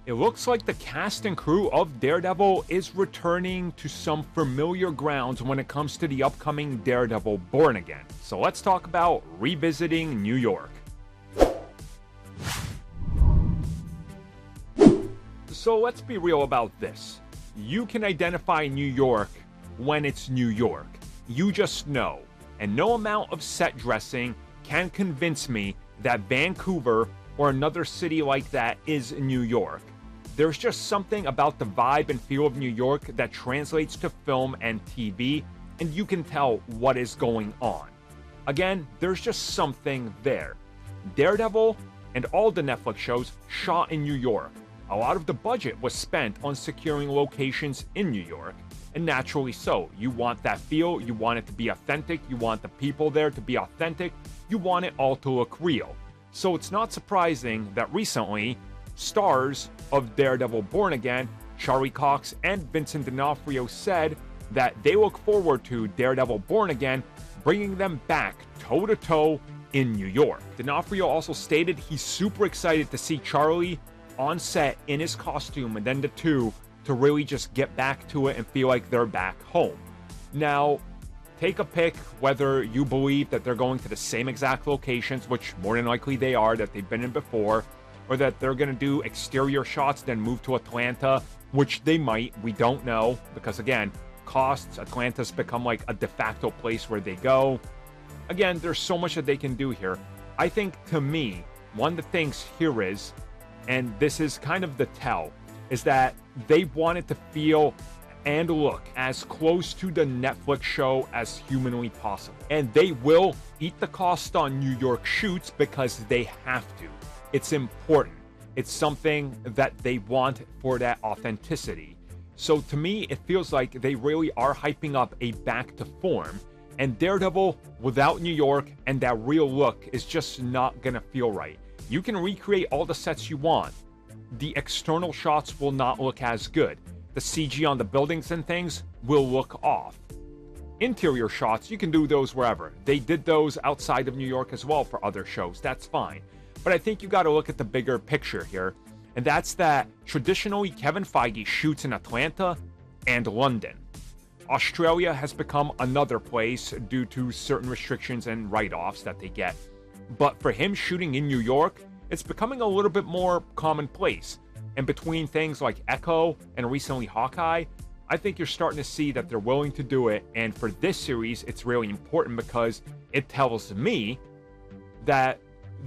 It looks like the cast and crew of Daredevil is returning to some familiar grounds when it comes to the upcoming Daredevil Born Again. So let's talk about revisiting New York. So let's be real about this. You can identify New York when it's New York. You just know. And no amount of set dressing can convince me that Vancouver or another city like that is New York. There's just something about the vibe and feel of New York that translates to film and TV, and you can tell what is going on. Again, there's just something there. Daredevil and all the Netflix shows shot in New York. A lot of the budget was spent on securing locations in New York, and naturally so. You want that feel, you want it to be authentic, you want the people there to be authentic, you want it all to look real. So it's not surprising that recently, stars of Daredevil Born Again, Charlie Cox and Vincent D'Onofrio said that they look forward to Daredevil Born Again bringing them back toe-to-toe in New York. D'Onofrio also stated he's super excited to see Charlie on set in his costume and then the two to really just get back to it and feel like they're back home. Now, take a pick whether you believe that they're going to the same exact locations, which more than likely they are, that they've been in before, or that they're going to do exterior shots, then move to Atlanta, which they might. We don't know, because again, costs, Atlanta's become like a de facto place where they go. Again, there's so much that they can do here. I think, to me, one of the things here is, and this is kind of the tell, is that they wanted to feel and look as close to the Netflix show as humanly possible. And they will eat the cost on New York shoots because they have to. It's important. It's something that they want for that authenticity. So to me, it feels like they really are hyping up a back to form. And Daredevil without New York and that real look is just not gonna feel right. You can recreate all the sets you want. The external shots will not look as good. The CG on the buildings and things will look off. Interior shots, you can do those wherever. They did those outside of New York as well for other shows. That's fine. But I think you got to look at the bigger picture here, and that's that traditionally Kevin Feige shoots in Atlanta and London. Australia has become another place due to certain restrictions and write-offs that they get. But for him shooting in New York, it's becoming a little bit more commonplace. And between things like Echo and recently Hawkeye, I think you're starting to see that they're willing to do it. And for this series, it's really important because it tells me that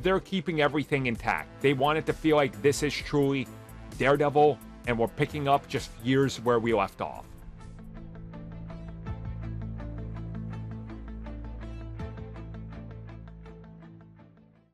they're keeping everything intact. They want it to feel like this is truly Daredevil, and we're picking up just years where we left off.